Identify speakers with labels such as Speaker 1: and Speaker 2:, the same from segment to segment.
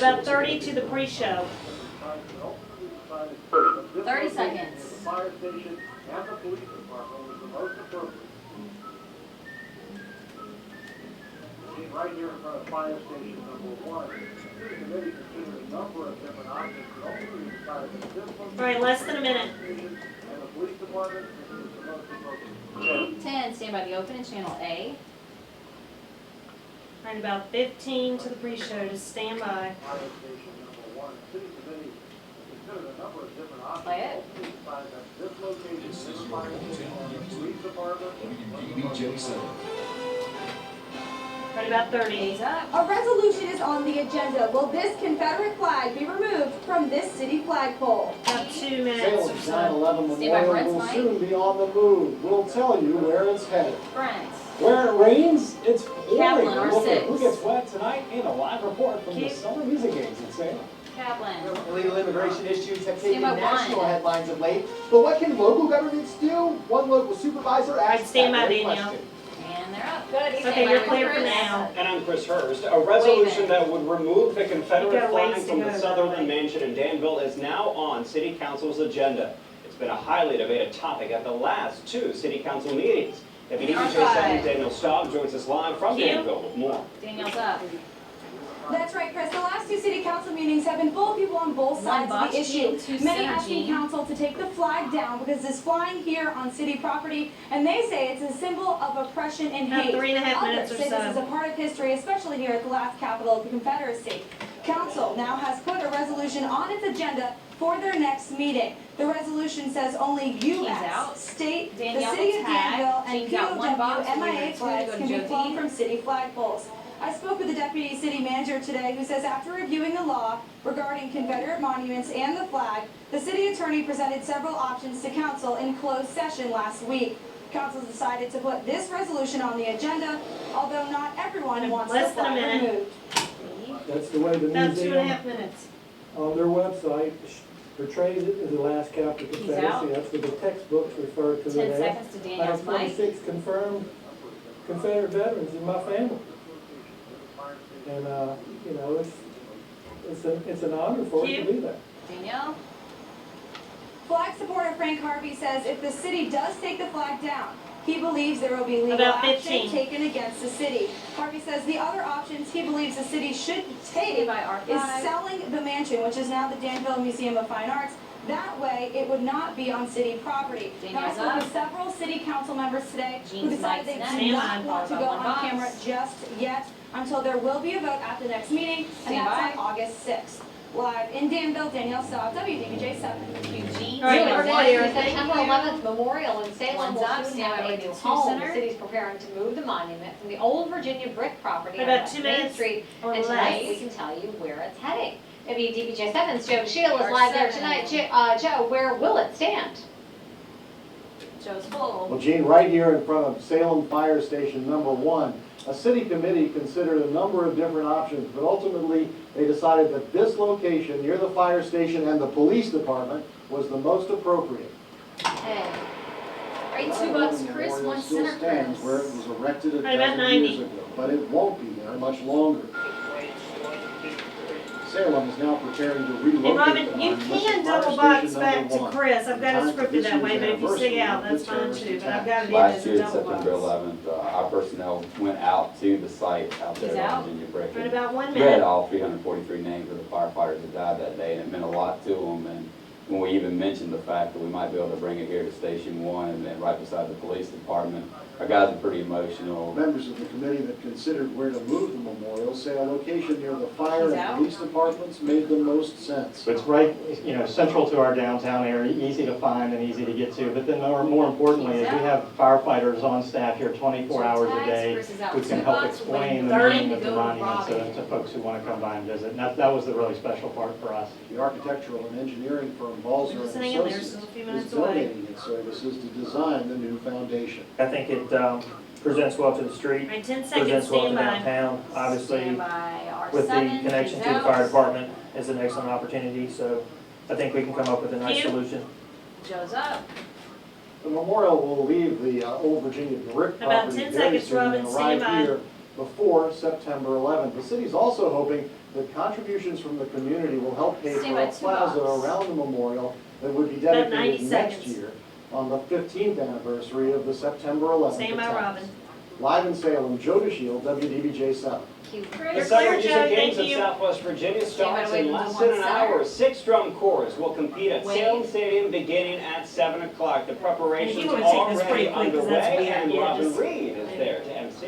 Speaker 1: Right about 30 to the pre-show.
Speaker 2: 30 seconds.
Speaker 3: The fire station and the police department was the most appropriate. Right here in front of fire station number 1. The committee considered a number of different options, but ultimately decided that this one.
Speaker 1: All right, less than a minute.
Speaker 3: And the police department was the most appropriate.
Speaker 2: 10, stand by the open in channel A.
Speaker 1: Right about 15 to the pre-show. Just stand by.
Speaker 3: Fire station number 1. The city committee considered a number of different options.
Speaker 2: Play it.
Speaker 3: Ultimately decided that this location is the fire station and the police department.
Speaker 4: WDBJ7.
Speaker 1: Right about 30.
Speaker 2: Days up.
Speaker 5: A resolution is on the agenda. Will this Confederate flag be removed from this city flagpole?
Speaker 1: About 2 minutes or
Speaker 6: Salem's
Speaker 1: so.
Speaker 6: 9/11
Speaker 2: Stay by
Speaker 6: Memorial
Speaker 2: Brent's
Speaker 6: will
Speaker 2: mic.
Speaker 6: soon be on the move. We'll tell you where it's headed.
Speaker 2: Brent.
Speaker 7: Where it rains, it's pouring.
Speaker 2: Kaplan,
Speaker 7: Look at
Speaker 2: R6.
Speaker 7: who gets wet tonight and a live report from the
Speaker 1: Keep-
Speaker 7: Summer Music Games in Salem.
Speaker 2: Kaplan.
Speaker 6: Illegal immigration issues have
Speaker 2: Stand
Speaker 6: taken
Speaker 2: by
Speaker 6: national
Speaker 2: one.
Speaker 6: headlines of late, but what can local governments do? One local supervisor asked
Speaker 1: stand
Speaker 6: that
Speaker 1: by,
Speaker 6: very
Speaker 1: Danielle.
Speaker 6: question.
Speaker 2: And they're up.
Speaker 5: Good.
Speaker 1: Okay, you're clear for now.
Speaker 8: And I'm Chris Hurst. A resolution
Speaker 2: Wait a
Speaker 8: that would remove the
Speaker 1: You
Speaker 8: Confederate
Speaker 1: got a ways
Speaker 8: flag
Speaker 1: to
Speaker 8: from
Speaker 1: go,
Speaker 8: the
Speaker 1: by the
Speaker 8: Sutherland
Speaker 1: way.
Speaker 8: Mansion in Danville is now on City Council's agenda. It's been a highly debated topic at the last 2 City Council meetings. WDBJ7
Speaker 2: Archive.
Speaker 8: Daniel Staub joins us live from
Speaker 1: Cue.
Speaker 8: Danville with more.
Speaker 2: Danielle's up.
Speaker 5: That's right, Chris. The last 2 city council meetings have been full of people on both sides of
Speaker 2: botched
Speaker 5: the issue.
Speaker 2: meeting, 2
Speaker 5: Many
Speaker 2: synergy.
Speaker 5: asking council to take the flag down because it's flying here on city property, and they say it's a symbol of oppression and
Speaker 1: About
Speaker 5: hate.
Speaker 1: 3.5 minutes
Speaker 5: Others
Speaker 1: or
Speaker 5: say this is
Speaker 1: so.
Speaker 5: a part of history, especially here at the last capital of the Confederacy. Council now has put a resolution on its agenda for their next meeting. The resolution says only U.S.,
Speaker 2: out.
Speaker 5: state,
Speaker 2: Danielle
Speaker 5: the city of
Speaker 2: tag.
Speaker 5: Danville, and
Speaker 2: Jean's got one box.
Speaker 5: POW,
Speaker 2: We're
Speaker 5: MIA
Speaker 2: gonna
Speaker 5: flags
Speaker 2: go to
Speaker 5: can be
Speaker 2: Joe
Speaker 5: flown
Speaker 2: Dean.
Speaker 5: from city flagpoles. I spoke with the deputy city manager today who says after reviewing the law regarding Confederate monuments and the flag, the city attorney presented several options to council in closed session last week. Council decided to put this resolution on the agenda, although not everyone wants the
Speaker 1: Less than a
Speaker 5: flag
Speaker 1: minute.
Speaker 5: removed.
Speaker 7: That's the way the
Speaker 1: About
Speaker 7: museum
Speaker 1: 2.5 minutes.
Speaker 7: on their website portrays it as the last capital
Speaker 2: He's
Speaker 7: Confederacy.
Speaker 2: out.
Speaker 7: That's what the textbooks refer to
Speaker 2: 10
Speaker 7: it as.
Speaker 2: seconds to
Speaker 7: I
Speaker 2: Danielle's
Speaker 7: have
Speaker 2: mic.
Speaker 7: 26 confirmed Confederate veterans in my family. And, you know, it's an honor for it to be there.
Speaker 2: Danielle.
Speaker 5: Flag supporter Frank Harvey says if the city does take the flag down, he believes there will be legal
Speaker 1: About
Speaker 5: action
Speaker 1: 15.
Speaker 5: taken against the city. Harvey says the other options he believes the city should take
Speaker 2: Stay by
Speaker 5: is
Speaker 2: archive.
Speaker 5: selling the mansion, which is now the Danville Museum of Fine Arts. That way, it would not be on city property. Now, I
Speaker 2: Danielle's
Speaker 5: spoke
Speaker 2: up.
Speaker 5: with several city council members today who
Speaker 2: Jean's
Speaker 5: decided they
Speaker 2: mic's
Speaker 5: do
Speaker 2: next.
Speaker 5: not want to
Speaker 2: Stand
Speaker 5: go
Speaker 2: by.
Speaker 5: on
Speaker 2: One
Speaker 5: camera
Speaker 2: box.
Speaker 5: just yet until there will be a vote at the next meeting, and
Speaker 2: Stand
Speaker 5: that's
Speaker 2: by.
Speaker 5: on August 6th. Live in Danville, Danielle Staub, WDBJ7.
Speaker 2: Eugene.
Speaker 1: All right,
Speaker 2: Stand by
Speaker 1: we're
Speaker 2: one.
Speaker 1: clear.
Speaker 9: The
Speaker 1: Thank
Speaker 9: September
Speaker 1: you.
Speaker 9: 11th Memorial in Salem
Speaker 2: One's
Speaker 9: will
Speaker 2: up.
Speaker 9: soon
Speaker 2: Stand
Speaker 9: have
Speaker 2: by
Speaker 9: a
Speaker 2: the
Speaker 9: new
Speaker 2: 2
Speaker 9: home.
Speaker 2: center.
Speaker 9: The city's preparing to move the monument from the old Virginia brick property on
Speaker 1: About
Speaker 9: West
Speaker 1: 2
Speaker 9: Main
Speaker 1: minutes
Speaker 9: Street.
Speaker 1: or
Speaker 9: And tonight,
Speaker 1: less.
Speaker 9: we can tell you where it's heading. WDBJ7's Joe Shield is
Speaker 2: Our
Speaker 9: live there
Speaker 2: 7.
Speaker 9: tonight. Joe, where will it stand?
Speaker 2: Joe's full.
Speaker 6: Well, Gene, right here in front of Salem Fire Station number 1, a city committee considered a number of different options, but ultimately they decided that this location near the fire station and the police department was the most appropriate.
Speaker 9: Hey.
Speaker 2: All right, $2 Chris,
Speaker 6: Memorial
Speaker 2: 1
Speaker 6: still
Speaker 2: center
Speaker 6: stands where it
Speaker 2: Chris.
Speaker 6: was erected a
Speaker 1: Right about
Speaker 6: dozen
Speaker 1: 90.
Speaker 6: years ago, but it won't be there much longer. Salem is now preparing to relocate
Speaker 1: Hey, Robin,
Speaker 6: the
Speaker 1: you
Speaker 6: monument
Speaker 1: can
Speaker 6: to fire
Speaker 1: double box
Speaker 6: station
Speaker 1: back
Speaker 6: number
Speaker 1: to
Speaker 6: 1.
Speaker 1: Chris. I've got it
Speaker 6: In time for
Speaker 1: scripted
Speaker 6: this
Speaker 1: that way,
Speaker 6: year's
Speaker 1: but if you
Speaker 6: anniversary
Speaker 1: stay out,
Speaker 6: of the
Speaker 1: that's fine
Speaker 6: terrorist
Speaker 1: too. But I've
Speaker 6: attack.
Speaker 1: got it in
Speaker 10: Last
Speaker 1: as
Speaker 10: year,
Speaker 1: a double
Speaker 10: September
Speaker 1: box.
Speaker 10: 11th, our personnel went out to the site out
Speaker 2: He's
Speaker 10: there
Speaker 2: out.
Speaker 10: on Virginia Brick.
Speaker 1: Right
Speaker 10: and
Speaker 1: about 1
Speaker 10: read
Speaker 1: minute.
Speaker 10: all 343 names of the firefighters that died that day, and it meant a lot to them. And when we even mentioned the fact that we might be able to bring it here to Station 1 and then right beside the police department, our guys are pretty emotional.
Speaker 6: Members of the committee that considered where to move the memorial say a location near the fire
Speaker 2: He's
Speaker 6: and
Speaker 2: out.
Speaker 6: police departments made the most sense.
Speaker 7: It's right, you know, central to our downtown area, easy to find and easy to get to. But then more importantly is we have firefighters on staff here 24 hours a day
Speaker 2: Chris is out.
Speaker 7: who can
Speaker 2: 2
Speaker 7: help
Speaker 2: bucks,
Speaker 7: explain the
Speaker 1: 30
Speaker 7: meaning
Speaker 2: to
Speaker 7: of
Speaker 2: go
Speaker 7: the
Speaker 2: to
Speaker 7: monument
Speaker 2: Robbie.
Speaker 7: to folks who want to come by and visit. And that was the really special part for us.
Speaker 6: The architectural and engineering firm Balzer
Speaker 1: We're
Speaker 6: and
Speaker 1: just hanging in there,
Speaker 6: Associates
Speaker 1: still a few
Speaker 6: is
Speaker 1: minutes away.
Speaker 6: donating its services to design the new foundation.
Speaker 11: I think it presents well to the street,
Speaker 1: All right, 10 seconds,
Speaker 11: presents well to
Speaker 1: stand by.
Speaker 11: downtown. Obviously,
Speaker 2: Stand by R7.
Speaker 11: with the connection
Speaker 2: She's
Speaker 11: to the
Speaker 2: out.
Speaker 11: fire department is an excellent opportunity, so I think we can come up with a nice
Speaker 1: Cute.
Speaker 11: solution.
Speaker 2: Joe's up.
Speaker 6: The memorial will leave the old Virginia brick
Speaker 1: About
Speaker 6: property
Speaker 1: 10
Speaker 6: very
Speaker 1: seconds,
Speaker 6: soon
Speaker 1: Robin,
Speaker 6: and
Speaker 1: stand
Speaker 6: arrive
Speaker 1: by.
Speaker 6: here before September 11th. The city's also hoping The contributions from the community will help pay
Speaker 2: Stand
Speaker 6: for a
Speaker 2: by, 2
Speaker 6: plaza
Speaker 2: bucks.
Speaker 6: around the memorial that would be
Speaker 1: About 90
Speaker 6: dedicated next
Speaker 1: seconds.
Speaker 6: year on the 15th anniversary of the September 11th
Speaker 1: Stand by,
Speaker 6: attacks.
Speaker 1: Robin.
Speaker 6: Live in Salem, Joe DeShield, WDBJ7.
Speaker 2: Cue
Speaker 8: The
Speaker 2: Chris.
Speaker 8: Summer
Speaker 1: clear,
Speaker 8: Music
Speaker 1: Joe.
Speaker 8: Games
Speaker 1: Thank
Speaker 8: of
Speaker 1: you.
Speaker 8: Southwest Virginia starts
Speaker 2: wait
Speaker 8: in
Speaker 2: for
Speaker 8: less
Speaker 2: the
Speaker 8: than
Speaker 2: one
Speaker 8: an
Speaker 2: center.
Speaker 8: hour. 6 drum corps will compete at
Speaker 2: Wait.
Speaker 8: Salem Stadium beginning at 7 o'clock. The preparations
Speaker 1: You
Speaker 8: are
Speaker 1: wanna take this pretty
Speaker 8: already
Speaker 1: quick, 'cause that's
Speaker 8: underway,
Speaker 1: weird.
Speaker 8: and
Speaker 1: Yeah,
Speaker 8: Robin
Speaker 1: just-
Speaker 8: Reed is there to MC.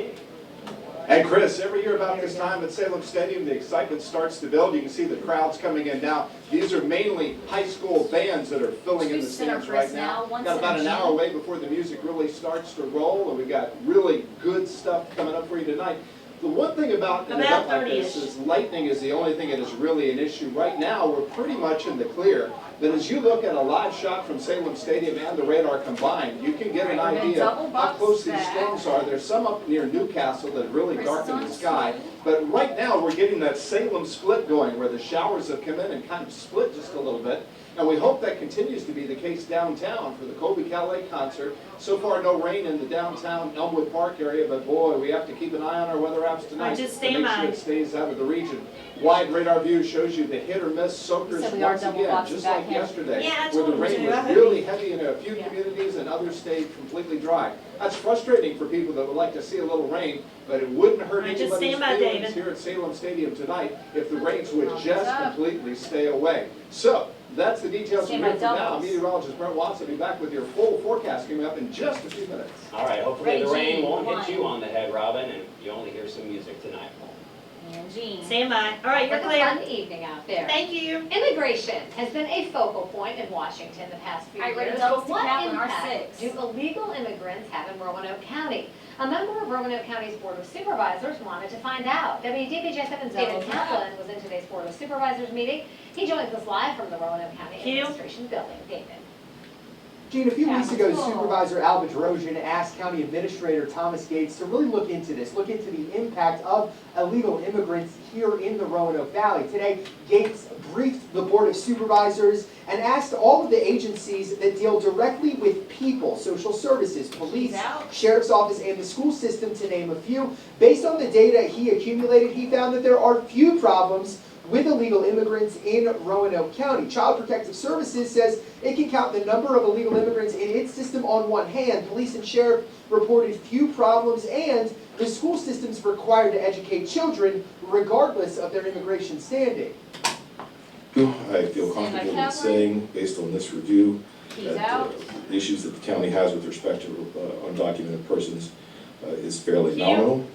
Speaker 12: And Chris, every year about this time at Salem Stadium, the excitement starts to build. You can see the crowds coming in now. These are mainly high school bands that are filling in
Speaker 2: Two
Speaker 12: the
Speaker 2: center
Speaker 12: stands
Speaker 2: Chris
Speaker 12: right now.
Speaker 2: now, one
Speaker 12: Got about
Speaker 2: center
Speaker 12: an hour
Speaker 2: Jean.
Speaker 12: away before the music really starts to roll, and we got really good stuff coming up for you tonight. The one thing about an
Speaker 1: About
Speaker 12: event like this
Speaker 1: 30-ish.
Speaker 12: is lightning is the only thing that is really an issue. Right now, we're pretty much in the clear. But as you look at a live shot from Salem Stadium and the radar combined, you can get an
Speaker 2: Right, we're gonna
Speaker 12: idea
Speaker 2: double
Speaker 12: of how
Speaker 2: box
Speaker 12: close these
Speaker 2: that.
Speaker 12: storms are. There's some up near Newcastle that really
Speaker 2: Chris is
Speaker 12: darken
Speaker 2: on
Speaker 12: the sky.
Speaker 2: 2.
Speaker 12: But right now, we're getting that Salem split going, where the showers have come in and kind of split just a little bit. And we hope that continues to be the case downtown for the Colby Calais concert. So far, no rain in the downtown Elmwood Park area, but boy, we have to keep an eye on our weather apps tonight
Speaker 1: just
Speaker 12: to
Speaker 1: stand
Speaker 12: make sure
Speaker 1: by.
Speaker 12: it stays out of the region. Wide radar view shows you the hit or miss soakers
Speaker 2: So we are
Speaker 12: once
Speaker 2: double
Speaker 12: again,
Speaker 2: boxing
Speaker 12: just
Speaker 2: back
Speaker 12: like
Speaker 2: here.
Speaker 12: yesterday,
Speaker 1: Yeah, I
Speaker 12: where
Speaker 1: told
Speaker 12: the
Speaker 1: him
Speaker 12: rain
Speaker 1: to.
Speaker 12: was
Speaker 1: I hope
Speaker 12: really heavy in a few
Speaker 2: Yeah.
Speaker 12: communities and others stayed completely dry. That's frustrating for people that would like to see a little rain, but it wouldn't hurt
Speaker 1: All right, just
Speaker 12: anybody's
Speaker 1: stand by,
Speaker 12: feelings
Speaker 1: David.
Speaker 12: here at Salem Stadium tonight if the rains would
Speaker 2: Thumbs
Speaker 12: just
Speaker 2: up.
Speaker 12: completely stay away. So, that's the details
Speaker 2: Stand
Speaker 12: from
Speaker 2: by
Speaker 12: here for now.
Speaker 2: doubles.
Speaker 12: Meteorologist Brent Watson will be back with your full forecast coming up in just a few minutes.
Speaker 8: All right, hopefully the
Speaker 2: Ready,
Speaker 8: rain
Speaker 2: Jean,
Speaker 8: won't
Speaker 2: one.
Speaker 8: hit you on the head, Robin, and you only hear some music tonight.
Speaker 2: And Jean.
Speaker 1: Stand by. All right, you're
Speaker 9: Have a
Speaker 1: clear.
Speaker 9: fun evening out there.
Speaker 1: Thank you.
Speaker 9: Immigration has been a focal point in Washington the past few
Speaker 2: All right, ready,
Speaker 9: years.
Speaker 2: doubles
Speaker 9: But
Speaker 2: to
Speaker 9: what
Speaker 2: Kaplan, our
Speaker 9: impact
Speaker 2: 6.
Speaker 9: do illegal immigrants have in Roanoke County? A member of Roanoke County's Board of Supervisors wanted to find out. WDBJ7's David
Speaker 2: Doubles up.
Speaker 9: Kaplan was in today's Board of Supervisors meeting. He joins us live from the Roanoke County
Speaker 1: Cue.
Speaker 9: Administration Building. David.
Speaker 13: Gene, a few weeks ago,
Speaker 2: Cool.
Speaker 13: Supervisor Al Bedrosian asked County Administrator Thomas Gates to really look into this, look into the impact of illegal immigrants here in the Roanoke Valley. Today, Gates briefed the Board of Supervisors and asked all of the agencies that deal directly with people, social services, police,
Speaker 2: He's out.
Speaker 13: sheriff's office, and the school system, to name a few. Based on the data he accumulated, he found that there are few problems with illegal immigrants in Roanoke County. Child Protective Services says it can count the number of illegal immigrants in its system on one hand. Police and sheriff reported few problems, and the school system's required to educate children regardless of their immigration standing.
Speaker 14: I feel comfortable in saying, based on this review,
Speaker 2: He's
Speaker 14: that
Speaker 2: out.
Speaker 14: the issues that the county has with respect to undocumented persons is fairly
Speaker 1: Cue.
Speaker 14: nominal.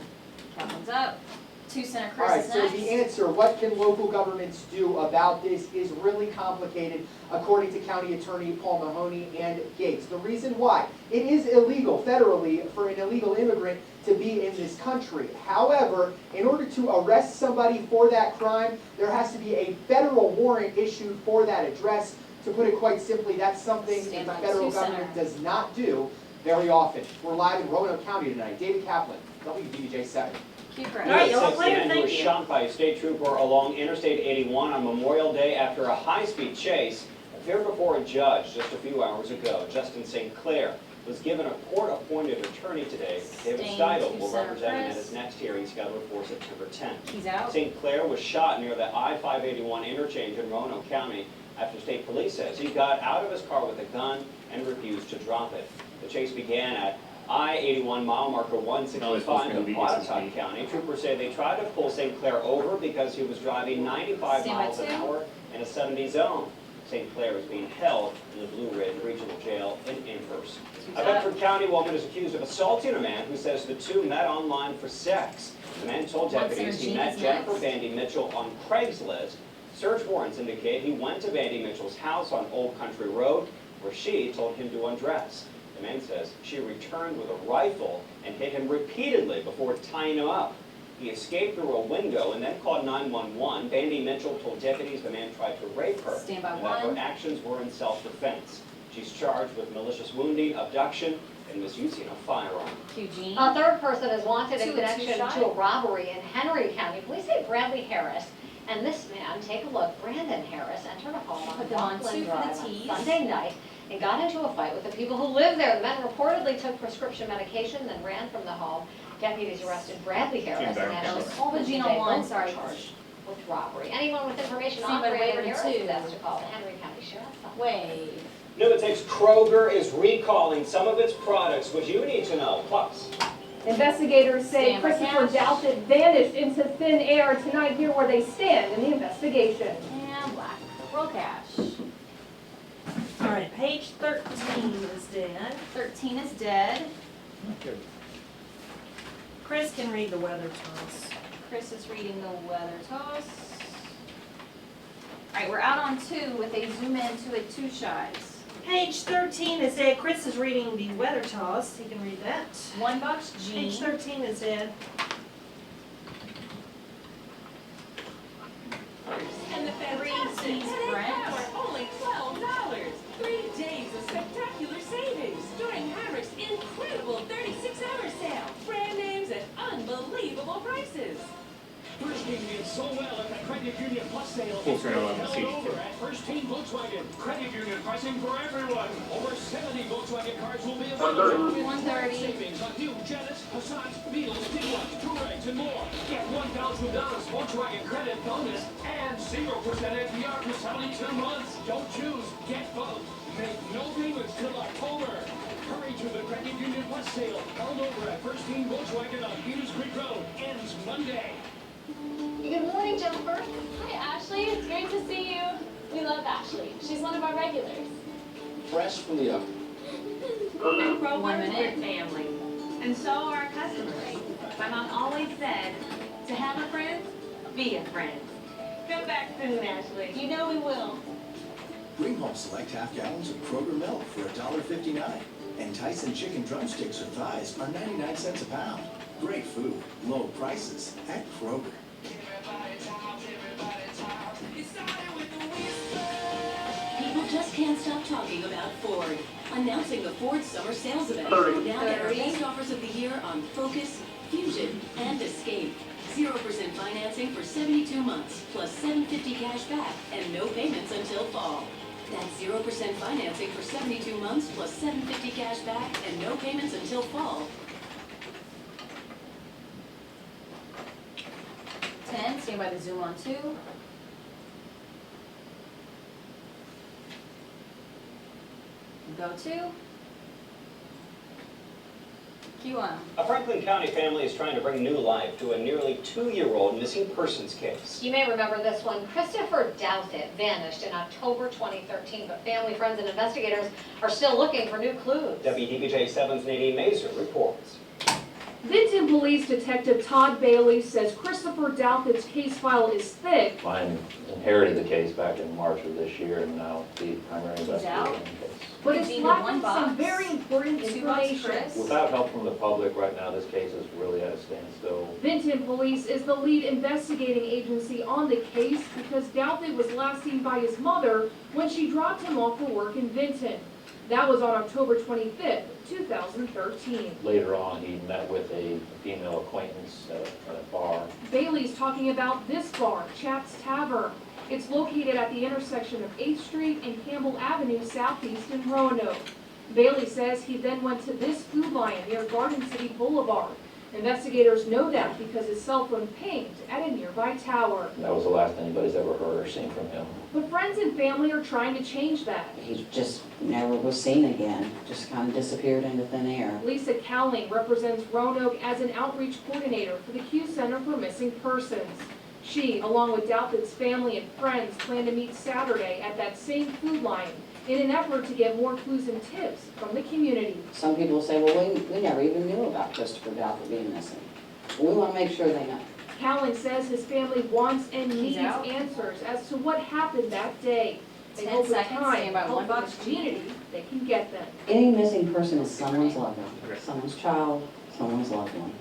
Speaker 2: Kaplan's up. 2 center
Speaker 13: All right,
Speaker 2: Chris is
Speaker 13: so
Speaker 2: next.
Speaker 13: the answer, what can local governments do about this, is really complicated, according to County Attorney Paul Mahoney and Gates. The reason why, it is illegal federally for an illegal immigrant to be in this country. However, in order to arrest somebody for that crime, there has to be a federal warrant issued for that address. To put it quite simply, that's something that
Speaker 2: Stand
Speaker 13: the
Speaker 2: by,
Speaker 13: federal
Speaker 2: 2 center.
Speaker 13: government does not do very often. We're live in Roanoke County tonight. David Kaplan, WDBJ7.
Speaker 2: Cue Chris.
Speaker 1: All right, you're all
Speaker 8: Six, the
Speaker 1: clear.
Speaker 8: man who
Speaker 1: Thank
Speaker 8: was
Speaker 1: you.
Speaker 8: shot by a state trooper along Interstate 81 on Memorial Day after a high-speed chase appeared before a judge just a few hours ago. Justin St. Clair was given a court-appointed attorney today. David
Speaker 2: Staying
Speaker 8: Steidel
Speaker 2: to
Speaker 8: will
Speaker 2: center
Speaker 8: represent him at
Speaker 2: Chris.
Speaker 8: his next hearing scheduled for September 10th.
Speaker 2: He's out.
Speaker 8: St. Clair was shot near the I-581 interchange in Roanoke County after state police says he got out of his car with a gun and refused to drop it. The chase began at I-81 mile marker 165 in Watertown County. Troopers say they tried to pull St. Clair over because he was driving 95
Speaker 2: Stand by
Speaker 8: miles an
Speaker 2: 2.
Speaker 8: hour in a 70 zone. St. Clair is being held in the Blue Ridge Regional Jail in Amherst. A Bedford County woman is accused of assaulting a man who says the two met online for sex. The man told
Speaker 2: One
Speaker 8: deputies he
Speaker 2: center,
Speaker 8: met
Speaker 2: Jean is
Speaker 8: Jennifer
Speaker 2: next.
Speaker 8: Bandy Mitchell on Craigslist. Search warrants indicate he went to Bandy Mitchell's house on Old Country Road, where she told him to undress. The man says she returned with a rifle and hit him repeatedly before tying him up. He escaped through a window and then called 911. Bandy Mitchell told deputies the man tried to rape her
Speaker 2: Stand by
Speaker 8: and that her
Speaker 2: 1.
Speaker 8: actions were in self-defense. She's charged with malicious wounding, abduction, and misusing a firearm.
Speaker 2: Cue Jean.
Speaker 9: A third person is wanted in
Speaker 2: 2
Speaker 9: connection
Speaker 2: shy.
Speaker 9: to a robbery in Henry County. Police say Bradley Harris and this man, take a look, Brandon Harris, entered a home on
Speaker 2: Put them on
Speaker 9: Buckland
Speaker 2: 2 for the
Speaker 9: Drive on
Speaker 2: Ts.
Speaker 9: Sunday night and got into a fight with the people who live there. The men reportedly took prescription medication, then ran from the home. Deputies arrested Bradley Harris and asked him
Speaker 2: All the Jean on 1, sorry.
Speaker 9: with robbery. Anyone with information on
Speaker 2: Somebody
Speaker 9: Gregg or
Speaker 2: waiting
Speaker 9: nearest
Speaker 2: too.
Speaker 9: best to call the Henry County Sheriff's Office.
Speaker 2: Wave.
Speaker 8: New at 6, Kroger is recalling some of its products, which you need to know. Plus,
Speaker 15: Investigators say
Speaker 2: Stand by
Speaker 15: Christopher
Speaker 2: cash.
Speaker 15: Douthat vanished into thin air tonight. Here where they stand in the investigation.
Speaker 2: And black. Roll cash.
Speaker 1: All right, page 13 is dead.
Speaker 2: 13 is dead.
Speaker 1: Chris can read the weather toss.
Speaker 2: Chris is reading the weather toss. All right, we're out on 2 with a zoom in to a 2 shies.
Speaker 1: Page 13 is dead. Chris is reading the weather toss. He can read that.
Speaker 2: $1, Jean.
Speaker 1: Page 13 is dead.
Speaker 16: And the fantastic
Speaker 2: Brent.
Speaker 16: for only $12. 3 days of spectacular savings during Heinrich's incredible 36-hour sale. Brand names at unbelievable prices.
Speaker 17: First Team did so well at the Credit Union Plus sale.
Speaker 11: Full turn on the
Speaker 17: Held over at First Team Volkswagen. Credit Union pricing for everyone. Over 70 Volkswagen cars will be available.
Speaker 2: 130.
Speaker 17: Savings on new Genesis, Passats, Beetles, Tiguan, Touaregs, and more. Get $1,000 Volkswagen credit bonus and 0% APR for 72 months. Don't choose. Get both. Make no payments till October. Hurry to the Credit Union Plus sale. Held over at First Team Volkswagen on Peters Creek Road. Ends Monday.
Speaker 18: Good morning, Jennifer. Hi, Ashley. It's great to see you. We love Ashley. She's one of our regulars.
Speaker 14: Fresh from the oven.
Speaker 1: Kroger
Speaker 2: 1
Speaker 1: is a
Speaker 2: minute.
Speaker 1: good family, and so are our customers. My mom always said, to have a friend, be a friend. Come back soon, Ashley.
Speaker 18: You know we will.
Speaker 19: Bring home select half gallons of Kroger milk for $1.59. And Tyson chicken drumsticks or thighs are 99 cents a pound. Great food, low prices at Kroger.
Speaker 16: People just can't stop talking about Ford. Announcing the Ford Summer Sales Event.
Speaker 3: 30.
Speaker 16: Now get our best offers of the year on Focus, Fusion, and Escape. 0% financing for 72 months, plus $750 cash back, and no payments until fall. That's 0% financing for 72 months, plus $750 cash back, and no payments until fall.
Speaker 2: 10, stand by the zoom on 2. Go 2. Q1.
Speaker 8: a Franklin County family is trying to bring new life to a nearly 2-year-old missing persons case.
Speaker 9: You may remember this one. Christopher Douthat vanished in October 2013, but family, friends, and investigators are still looking for new clues.
Speaker 8: WDBJ7's Nadine Mazer reports.
Speaker 15: Vinton Police Detective Todd Bailey says Christopher Douthat's case file is thick.
Speaker 20: Mine inherited the case back in March of this year and now the primary investigator
Speaker 2: out.
Speaker 20: in the case.
Speaker 15: But it's
Speaker 2: Either
Speaker 15: lacking
Speaker 2: one box,
Speaker 15: some very important
Speaker 2: 2 bucks,
Speaker 15: information.
Speaker 2: Chris.
Speaker 20: Without help from the public right now, this case is really at a standstill.
Speaker 15: Vinton Police is the lead investigating agency on the case because Douthat was last seen by his mother when she dropped him off for work in Vinton. That was on October 25th, 2013.
Speaker 20: Later on, he met with a female acquaintance at a bar.
Speaker 15: Bailey's talking about this bar, Chap's Tavern. It's located at the intersection of 8th Street and Campbell Avenue Southeast in Roanoke. Bailey says he then went to this food line near Garden City Boulevard. Investigators know that because his cell phone pinged at a nearby tower.
Speaker 20: That was the last anybody's ever heard or seen from him.
Speaker 15: But friends and family are trying to change that.
Speaker 21: He just never was seen again, just kind of disappeared into thin air.
Speaker 15: Lisa Cowling represents Roanoke as an outreach coordinator for the Q Center for Missing Persons. She, along with Douthat's family and friends, plan to meet Saturday at that same food line in an effort to get more clues and tips from the community.
Speaker 21: Some people say, well, we never even knew about Christopher Douthat being missing. We want to make sure they know.
Speaker 15: Cowling says his family wants and needs
Speaker 2: out.
Speaker 15: answers as to what happened that day. They
Speaker 2: 10
Speaker 15: hope with
Speaker 2: seconds,
Speaker 15: time,
Speaker 2: stand by
Speaker 15: help
Speaker 2: 1
Speaker 15: from
Speaker 2: box,
Speaker 15: the community, they can get them.
Speaker 21: Any missing person is someone's loved one, someone's child, someone's loved one.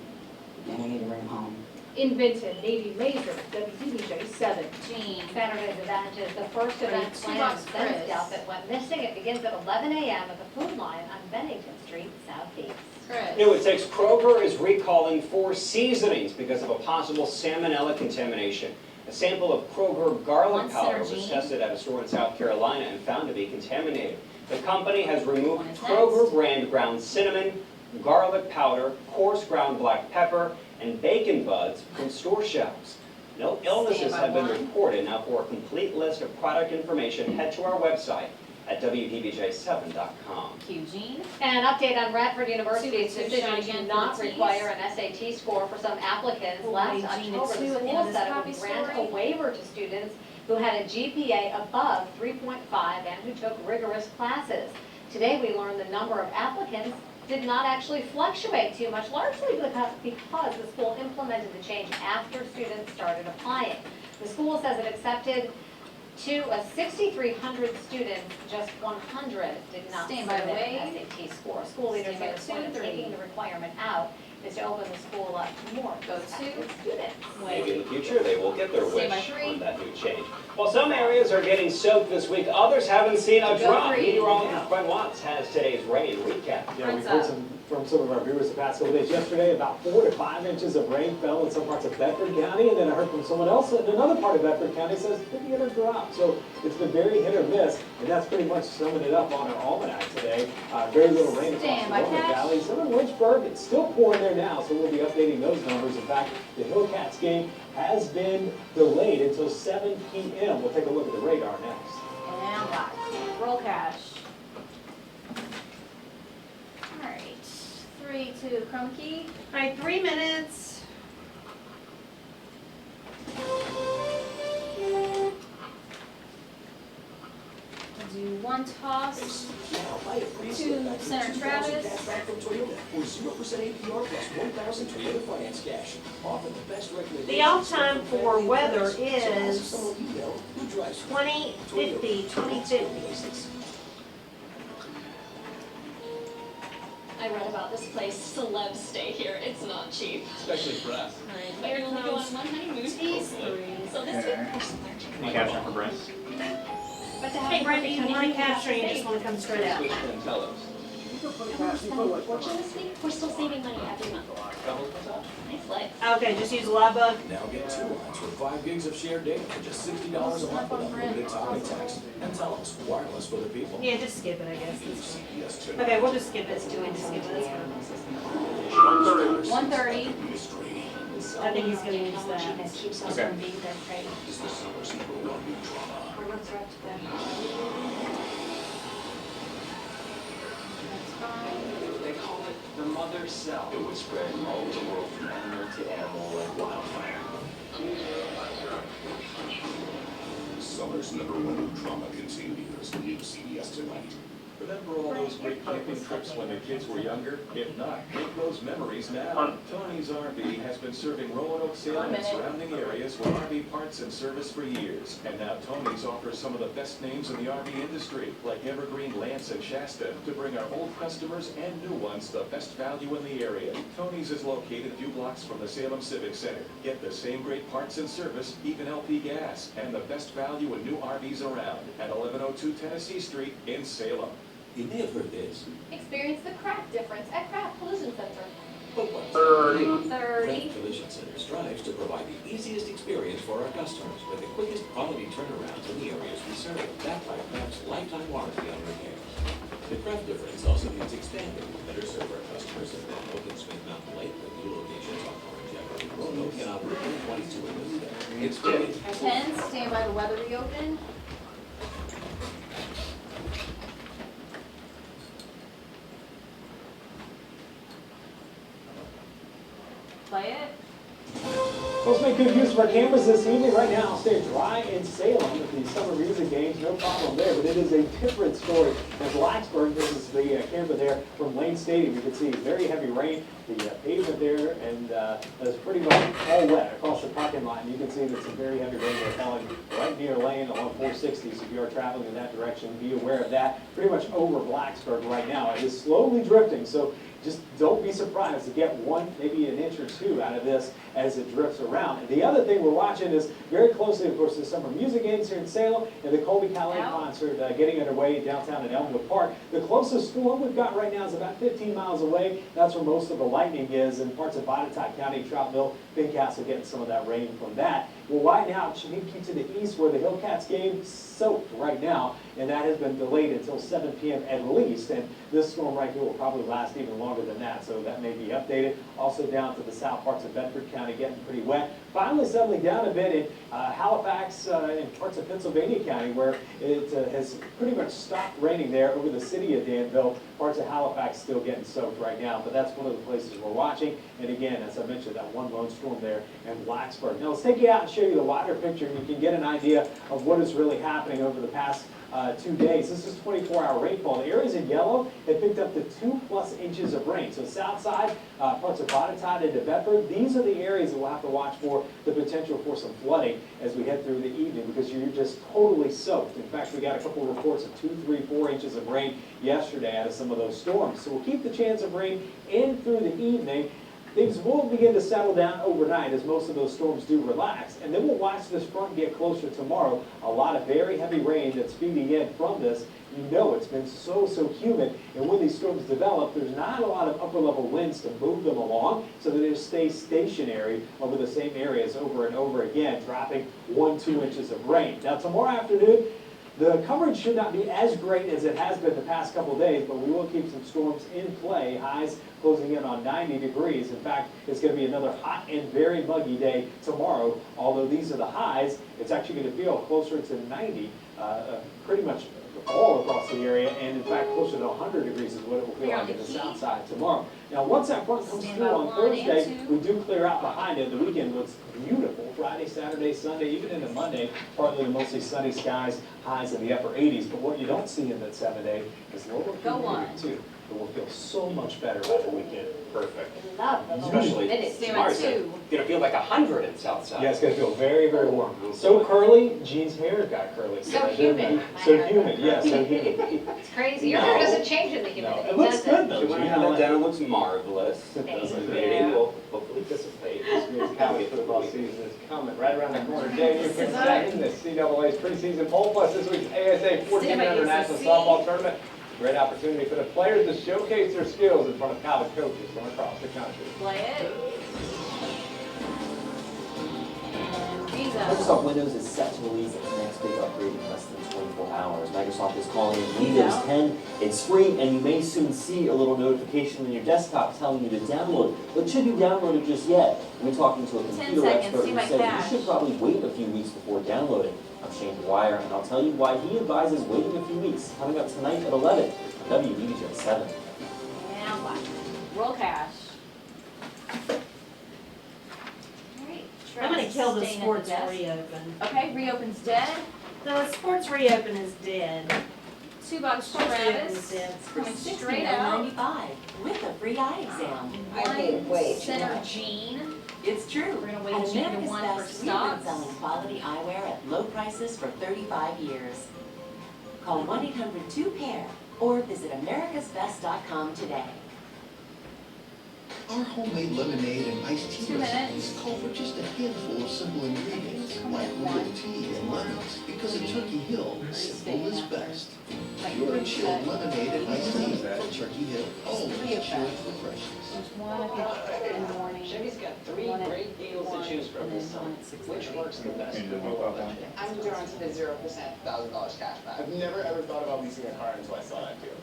Speaker 21: And we need to bring them home.
Speaker 15: In Vinton, Nadine Mazer, WDBJ7.
Speaker 9: Jean. Saturday's event is the first event
Speaker 2: $2
Speaker 9: planned since
Speaker 2: Chris.
Speaker 9: Douthat went missing. It begins at 11 a.m. at the food line on Bennington Street Southeast.
Speaker 2: Chris.
Speaker 8: New at 6, Kroger is recalling 4 seasonings because of a possible salmonella contamination. A sample of Kroger garlic
Speaker 2: 1
Speaker 8: powder was
Speaker 2: Synergy.
Speaker 8: tested at a store in South Carolina and found to be contaminated. The company has removed
Speaker 2: 1 is
Speaker 8: Kroger
Speaker 2: next.
Speaker 8: brand ground cinnamon, garlic powder, coarse ground black pepper, and bacon buds from store shelves. No illnesses
Speaker 2: Stand by
Speaker 8: have been
Speaker 2: one.
Speaker 8: reported. Now, for a complete list of product information, head to our website at WDBJ7.com.
Speaker 2: Eugene.
Speaker 9: And an update on Radford University's
Speaker 2: Two
Speaker 9: decision
Speaker 2: shot
Speaker 9: to
Speaker 2: again
Speaker 9: not
Speaker 2: for the
Speaker 9: require an SAT score for some applicants.
Speaker 2: We'll
Speaker 9: Last
Speaker 2: wait, Gina,
Speaker 9: October,
Speaker 2: two
Speaker 9: the
Speaker 2: at the end
Speaker 9: school
Speaker 2: of this
Speaker 9: said it
Speaker 2: copy
Speaker 9: would grant a
Speaker 2: story.
Speaker 9: waiver to students who had a GPA above 3.5 and who took rigorous classes. Today, we learned the number of applicants did not actually fluctuate too much, largely because the school implemented the change after students started applying. The school says it accepted to a 6,300 students, just 100 did not
Speaker 2: Stand by
Speaker 9: submit
Speaker 2: wave.
Speaker 9: an SAT score. School leaders
Speaker 2: Stand by
Speaker 9: say the point of
Speaker 2: 2, 3.
Speaker 9: taking the requirement out is to open the school up to more
Speaker 2: Go
Speaker 9: prospective
Speaker 2: to
Speaker 9: students.
Speaker 8: Maybe in the future, they will get their
Speaker 2: Stand by
Speaker 8: wish
Speaker 2: 3.
Speaker 8: on that new change. While some areas are getting soaked this week, others haven't seen a
Speaker 2: Go
Speaker 8: drop.
Speaker 2: 3.
Speaker 8: Meteorologist Brent Watts has today's rain recap.
Speaker 11: Yeah, we've heard from some of our viewers the past couple days. Yesterday, about 4 to 5 inches of rain fell in some parts of Bedford County, and then I heard from someone else in another part of Bedford County says didn't get a drop. So it's been very hit or miss, and that's pretty much summing it up on our almanac today. Very little rain across
Speaker 2: Stand
Speaker 11: the
Speaker 2: by
Speaker 11: Roanoke
Speaker 2: Cash.
Speaker 11: Valley. Some in Lynchburg, it's still pouring there now, so we'll be updating those numbers. In fact, the Hillcats game has been delayed until 7 p.m. We'll take a look at the radar next.
Speaker 2: And back. Roll cash. All right. 3 to Chrome Key.
Speaker 1: All right, 3 minutes.
Speaker 2: We'll do 1 toss. To Senator Travis.
Speaker 17: Or 0% APR plus 1,000 Toyota Finance Cash. Often the best recommendation.
Speaker 1: The off time for weather is
Speaker 17: Someone you know who drives
Speaker 1: 2050, 2050.
Speaker 18: I read about this place. Celebs stay here. It's not cheap.
Speaker 17: Especially for us.
Speaker 18: But you're only going one honeymoon.
Speaker 2: These 3.
Speaker 18: So this week, we're splurging.
Speaker 20: Can you capture for Brent?
Speaker 18: But to have
Speaker 1: Hey,
Speaker 18: a
Speaker 1: Brenda, you
Speaker 18: perfect
Speaker 1: want
Speaker 18: honeymoon,
Speaker 1: cash or you just want to come straight out?
Speaker 17: And tell us.
Speaker 18: we're spending a fortune this week. We're still saving money every month. Nice life.
Speaker 1: Okay, just use Lava.
Speaker 17: Now get 2 lines for 5 gigs of shared data for just $60 a month with unlimited talk and text. And tell us, wireless for the people.
Speaker 1: Yeah, just skip it, I guess.
Speaker 17: Yes,
Speaker 1: Okay, we'll just skip it. It's 2 and just skip it.
Speaker 2: 130.
Speaker 1: I think he's gonna use that.
Speaker 18: That keeps us
Speaker 20: Okay.
Speaker 18: from being their prey.
Speaker 17: Is the summer sequel on new drama?
Speaker 18: Or what's up to them.
Speaker 2: That's fine.
Speaker 17: They call it the mother cell. It would spread all over the world from animal to animal like wildfire.
Speaker 14: Summer's #1 new drama continues. New CBS tonight.
Speaker 4: Remember all those great camping trips when the kids were younger? If not, make those memories now. Tony's RV has been serving Roanoke, Salem, and surrounding areas with RV parts and service for years. And now Tony's offers some of the best names in the RV industry, like Evergreen, Lance, and Shasta, to bring our old customers and new ones the best value in the area. Tony's is located a few blocks from the Salem Civic Center. Get the same great parts and service, even LP gas, and the best value in new RVs around at 1102 Tennessee Street in Salem.
Speaker 17: You may have heard this,
Speaker 18: Experience the craft difference at Craft Collision Center.
Speaker 17: but what?
Speaker 2: 30.
Speaker 17: Craft Collision Center strives to provide the easiest experience for our customers with the quickest quality turnarounds in the areas we serve, backed by Craft's lifetime warranty on repairs. The Craft difference also means expanding to better serve our customers in Roanoke and Smith Mountain Lake with new locations on Orange Avenue, Roanoke, and on Route 22 in Millsdale. Experience
Speaker 2: 10. Stand by the weather reopen. Play it.
Speaker 11: Let's make good use of our cameras this evening. Right now, I'll stay dry in Salem with the summer music games. No problem there, but it is a different story. In Blacksburg, this is the camera there from Lane Stadium. You can see very heavy rain, the pavement there, and it's pretty much all wet across the parking lot. And you can see that some very heavy rain there falling right near Lane along 460. So if you are traveling in that direction, be aware of that. Pretty much over Blacksburg right now. It is slowly drifting, so just don't be surprised to get 1, maybe an inch or 2 out of this as it drifts around. And the other thing we're watching is very closely, of course, the summer music games here in Salem and the Colby Calais concert getting underway downtown in Elmwood Park. The closest storm we've got right now is about 15 miles away. That's where most of the lightning is in parts of Botetourt County, Trout Mill, Big Castle getting some of that rain from that. Well, right now, Chiniki to the east where the Hillcats game soaked right now, and that has been delayed until 7 p.m. at least, and this storm right here will probably last even longer than that, so that may be updated. Also down to the south parts of Bedford County getting pretty wet. Finally settling down a bit in Halifax and parts of Pennsylvania County where it has pretty much stopped raining there over the city of Danville. Parts of Halifax still getting soaked right now, but that's one of the places we're watching. And again, as I mentioned, that one lone storm there in Blacksburg. Now let's take you out and show you the wider picture, and you can get an idea of what is really happening over the past 2 days. This is 24-hour rainfall. The areas in yellow have picked up to 2+ inches of rain. So south side, parts of Botetourt into Bedford, these are the areas that we'll have to watch for the potential for some flooding as we head through the evening because you're just totally soaked. In fact, we got a couple of reports of 2, 3, 4 inches of rain yesterday out of some of those storms. So we'll keep the chance of rain in through the evening. Things will begin to settle down overnight as most of those storms do relax. And then we'll watch this front get closer tomorrow. A lot of very heavy rain that's feeding in from this. You know it's been so humid. And when these storms develop, there's not a lot of upper level winds to move them along. So they just stay stationary over the same areas over and over again, dropping 1, 2 inches of rain. Now tomorrow afternoon, the coverage should not be as great as it has been the past couple of days, but we will keep some storms in play. Highs closing in on 90 degrees. In fact, it's going to be another hot and very muggy day tomorrow. Although these are the highs, it's actually going to feel closer to 90 pretty much all across the area, and in fact closer to 100 degrees is what it will feel like in the south side tomorrow. Now once that front comes through on Thursday, we do clear out behind it. The weekend looks beautiful. Friday, Saturday, Sunday, even into Monday, partly to mostly sunny skies, highs in the upper 80s. But what you don't see in that 7-day is lower humidity too. It will feel so much better by the weekend.
Speaker 8: Perfect.
Speaker 9: Love the
Speaker 8: Especially
Speaker 9: humidity.
Speaker 8: tomorrow's gonna feel like 100 in Southside.
Speaker 11: Yeah, it's gonna feel very warm. So curly, Jean's hair got curly.
Speaker 9: So humid.
Speaker 11: So humid, yeah, so humid.
Speaker 9: It's crazy. Your hair doesn't change in the humidity,
Speaker 11: It looks
Speaker 9: does
Speaker 11: good
Speaker 9: it?
Speaker 11: though.
Speaker 8: She went out and down, looks marvelous.
Speaker 11: It does look
Speaker 8: Humidity
Speaker 11: good.
Speaker 8: will hopefully dissipate.
Speaker 5: College football season is coming right around the corner. Jay, you can second the CAA's preseason poll, plus this week's ASA 14 International Softball Tournament. Great opportunity for the players to showcase their skills in front of college coaches from across the country.
Speaker 2: Play it.
Speaker 22: Microsoft Windows is set to release its next big upgrade in less than 24 hours. Microsoft is calling it Windows 10. It's free, and you may soon see a little notification on your desktop telling you to download it. But should you download it just yet? We're talking to a computer expert who said you should probably wait a few weeks before downloading. I'm Shane Dwyer, and I'll tell you why he advises waiting a few weeks. Coming up tonight at 11 on WDBJ7.
Speaker 2: And what? Roll cash.
Speaker 23: I'm gonna kill the
Speaker 2: Staying at
Speaker 23: sports
Speaker 2: desk.
Speaker 23: reopen.
Speaker 2: Okay, reopen's dead.
Speaker 23: The sports reopen is dead.
Speaker 2: $2 Travis. Coming straight out.
Speaker 24: $64.95 with a free eye exam.
Speaker 2: One Center Jean.
Speaker 24: It's true.
Speaker 2: We're gonna wait until you get
Speaker 24: America's
Speaker 2: one for
Speaker 24: Best, we've been
Speaker 2: stocks.
Speaker 24: selling quality eyewear at low prices for 35 years. Call 1-800-2PAIR or visit americasbest.com today.
Speaker 19: Our homemade lemonade and iced tea
Speaker 2: 2 minutes.
Speaker 19: recipes call for just a handful of simple ingredients, like real tea and lemons, because at Turkey Hill, simple is best. Pure chilled lemonade and iced tea from Turkey Hill, always chilled refreshments.
Speaker 2: There's one in the morning.
Speaker 8: Chevy's got 3 great deals to choose from this summer. Which works the best for your budget?
Speaker 25: I'm drawn to the 0% $1,000 cash back.
Speaker 5: I've never ever thought about leasing a car until I saw that deal.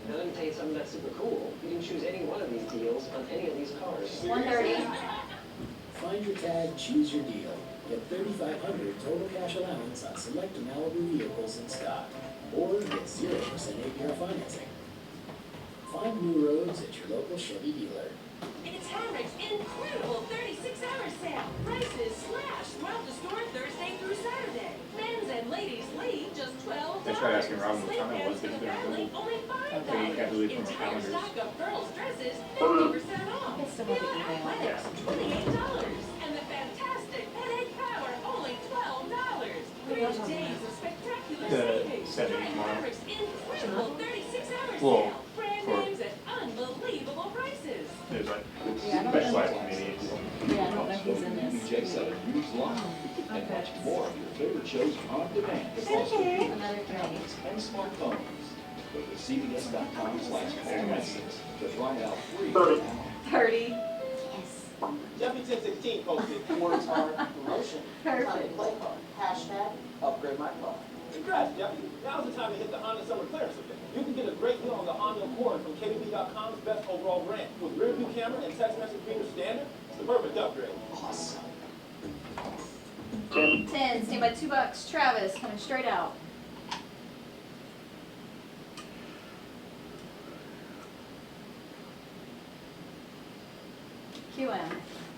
Speaker 8: Now let me tell you something that's super cool. You can choose any one of these deals on any of these cars.
Speaker 2: 130.
Speaker 26: Find your tag, choose your deal. Get $3,500 total cash allowance on select Malibu vehicles in stock, or get 0% APR financing. Find new roads at your local Chevy dealer.
Speaker 16: It's Heinrich's incredible 36-hour sale. Prices slashed throughout the store Thursday through Saturday. Men's and ladies lead just $12.
Speaker 5: I tried asking Robin what time it was,
Speaker 16: Sleep
Speaker 5: but
Speaker 16: pants for the
Speaker 5: it's
Speaker 16: family, only $5.
Speaker 5: Okay, you can't delete from the
Speaker 16: Entire
Speaker 5: calendars.
Speaker 16: stock of girls' dresses, 50% off. Feel athletics, $28. And the fantastic headache power, only $12. 3 days of spectacular savings.
Speaker 5: 70
Speaker 16: Join
Speaker 5: tomorrow.
Speaker 16: Heinrich's incredible 36-hour
Speaker 5: Well,
Speaker 16: sale. Brand
Speaker 5: for-
Speaker 16: names at unbelievable prices.
Speaker 5: There's like
Speaker 2: Yeah, I don't
Speaker 5: specialized
Speaker 2: know.
Speaker 5: Canadians.
Speaker 2: Yeah, I don't know if he's in this.
Speaker 4: WDBJ7 News Live, and watch more of your favorite shows on demand across computers,
Speaker 2: Another trade.
Speaker 4: tablets, and smartphones. Go to cbs.com/all-access to try it out free now.
Speaker 2: 30.
Speaker 3: Jeffy 1016 posted words hard promotion. Time to play hard. Hashtag upgrade my car. Congrats, Jeffy. Now's the time to hit the Honda Summer Clearance event. You can get a great deal on the Honda Accord from KDB.com's best overall brand. With rear view camera and text message reader standard, it's the perfect upgrade. Awesome.
Speaker 2: 10, stand by $2. Travis, coming straight out. QM.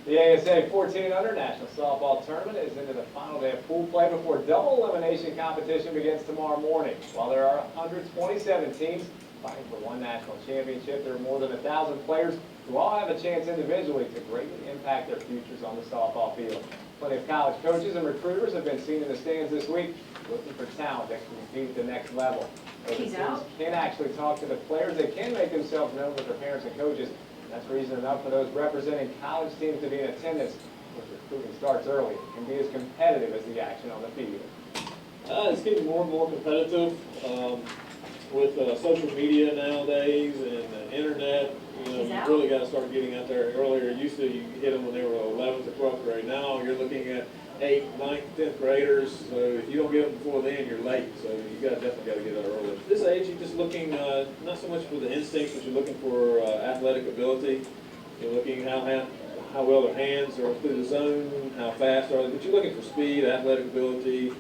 Speaker 5: The ASA 1400 National Softball Tournament is into the final day of pool play before double elimination competition begins tomorrow morning. While there are 127 teams fighting for one national championship, there are more than 1,000 players who all have a chance individually to greatly impact their futures on the softball field. Plenty of college coaches and recruiters have been seen in the stands this week looking for talent that can compete at the next level. Though the teams can actually talk to the players, they can make themselves known with their parents and coaches. That's reason enough for those representing college teams to be in attendance. If recruiting starts early, it can be as competitive as the action on the field.
Speaker 6: It's getting more and more competitive with social media nowadays and the internet. You know, you really got to start getting out there earlier. Used to you hit them when they were 11th or 12th grade. Now you're looking at 8th, 9th, 10th graders. So if you don't get them before then, you're late. So you definitely got to get out early. At this age, you're just looking not so much for the instincts, but you're looking for athletic ability. You're looking how well their hands are through the zone, how fast are they. But you're looking for speed, athletic ability,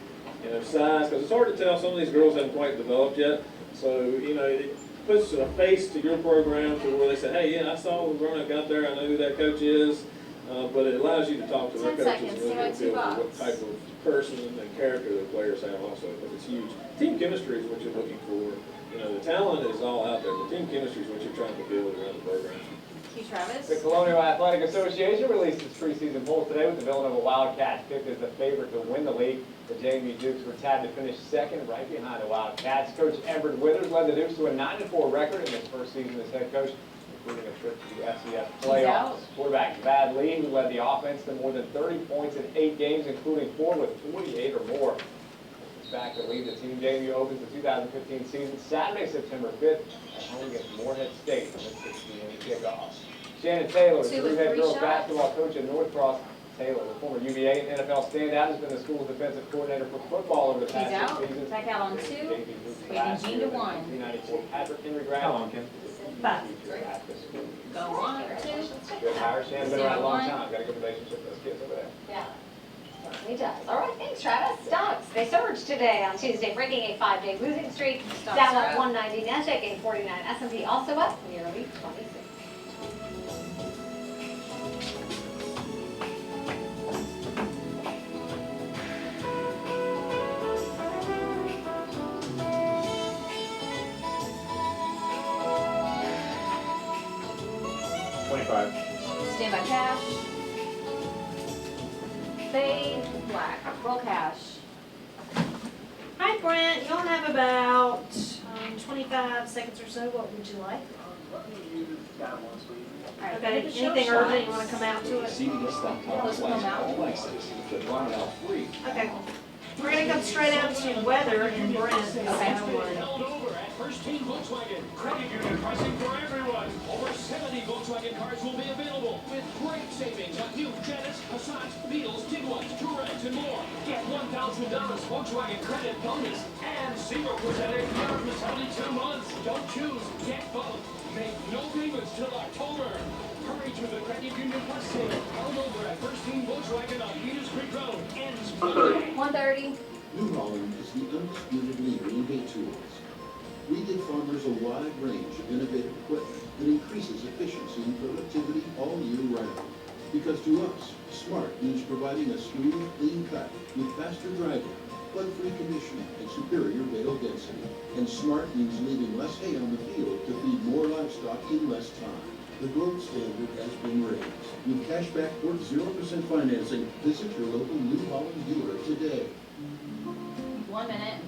Speaker 6: size. Because it's hard to tell. Some of these girls haven't quite developed yet. So it puts a face to your program to where they say, hey, yeah, I saw Roanoke out there. I know who that coach is. But it allows you to talk to their coaches and really feel what type of person and character the players have also, because it's huge. Team chemistry is what you're looking for. The talent is all out there, but team chemistry is what you're trying to build around the program.
Speaker 2: Thank you, Travis.
Speaker 5: The Colonial Athletic Association released its preseason polls today with the Villanova Wildcats picked as the favorite to win the league. The JMU Dukes were tabbed to finish second, right behind the Wildcats. Coach Everett Withers led the Dukes to a 9-4 record in his first season as head coach, including a trip to the FCS playoffs. Quarterback Bad Lee, who led the offense to more than 30 points in 8 games, including 4 with 48 or more. He's back to lead the team. JMU opens the 2015 season Saturday, September 5th at home against Morehead State on the 6 p.m. kickoff. Shannon Taylor is the new head girls basketball coach at North Cross. Taylor, the former UVA and NFL standout, has been the school's defensive coordinator for football over the past 6 seasons.
Speaker 2: Back out on 2. Waiting Gene to 1.
Speaker 5: 1994 Patrick Henry grad.
Speaker 2: 5. Go 1 or 2.
Speaker 5: Good hire. Shannon's been around a long time. Got a good relationship with those kids over there.
Speaker 9: Yeah. He does. All right, thanks, Travis. Stocks, they surged today on Tuesday, breaking a 5-day losing streak. Dow up 190, Nasdaq gained 49, S&P also up nearly 26.
Speaker 2: Stand by cash. Fade black. Roll cash.
Speaker 23: Hi, Brent. Y'all have about 25 seconds or so. What would you like? Okay, anything urgent you want to come out to it? Okay. We're going to come straight out to weather and Brent.
Speaker 17: First Team Volkswagen. Credit union pricing for everyone. Over 70 Volkswagen cars will be available with great savings on new Genesis, Passats, Beetles, Tiguans, Touaregs, and more. Get $1,000 Volkswagen credit bonus and 0% APR for 72 months. Don't choose, get both. Make no payments till October. Hurry to the Credit Union Plus sale. Held over at First Team Volkswagen on Peters Creek Road. Ends
Speaker 2: 1:30.
Speaker 19: New Holland is the undisputed leader in hay tools. We give farmers a wide range of innovative equipment that increases efficiency and productivity all year round. Because to us, smart means providing a smooth, clean cut with faster driving, bug-free conditioning, and superior bale density. And smart means leaving less hay on the field to feed more livestock in less time. The gold standard has been raised. With cashback or 0% financing, visit your local New Holland dealer today.
Speaker 2: 1 minute.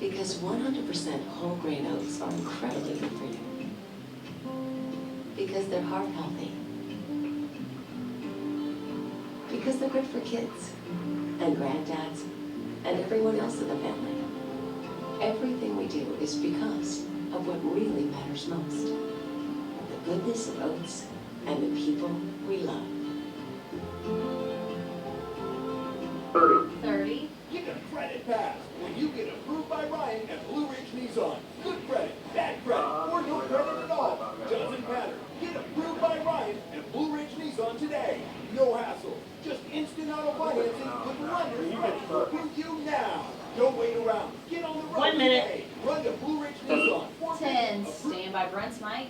Speaker 24: Because 100% whole grain oats are incredibly good for you. Because they're heart healthy. Because they're good for kids and granddads and everyone else in the family. Everything we do is because of what really matters most. The goodness of oats and the people we love.
Speaker 9: 30.
Speaker 17: Get a credit pass when you get approved by Ryan at Blue Ridge Nissan. Good credit, bad credit, or no credit at all. Doesn't matter. Get approved by Ryan at Blue Ridge Nissan today. No hassle. Just instant auto financing with lenders ready to approve you now. Don't wait around. Get on the road
Speaker 23: 1 minute.
Speaker 17: today. Run to Blue Ridge Nissan.
Speaker 2: 10, stand by Brent's mic.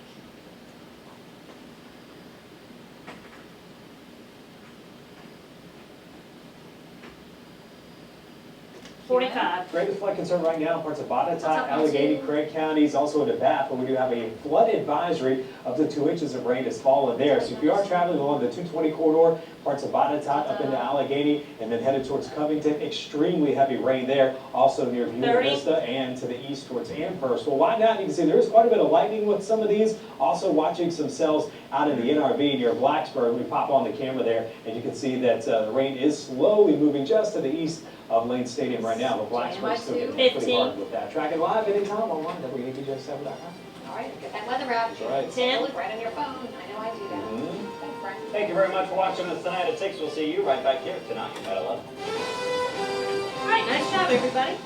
Speaker 11: Greatest flood concern right now in parts of Botetourt,
Speaker 2: up,
Speaker 11: Allegheny,
Speaker 2: two?
Speaker 11: Craig counties, also into Bath, but we do have a flood advisory. Up to 2 inches of rain has fallen there. So if you are traveling along the 220 corridor, parts of Botetourt up into Allegheny, and then headed towards Covington, extremely heavy rain there. Also near Buena
Speaker 23: 30.
Speaker 11: Vista and to the east towards Amherst. Well, why not? You can see there is quite a bit of lightning with some of these. Also watching some cells out in the NRV near Blacksburg. We pop on the camera there, and you can see that the rain is slowly moving just to the east of Lane Stadium right now, but Blacksburg still getting hit pretty hard with that. Track it live anytime online, WDBJ7.com.
Speaker 9: All right, get that weather out.
Speaker 11: That's right.
Speaker 9: 10. Look right on your phone. I know I do that. Thanks, Brent.
Speaker 8: Thank you very much for watching us tonight at 6. We'll see you right back here tonight at 11.
Speaker 23: All right, nice job, everybody.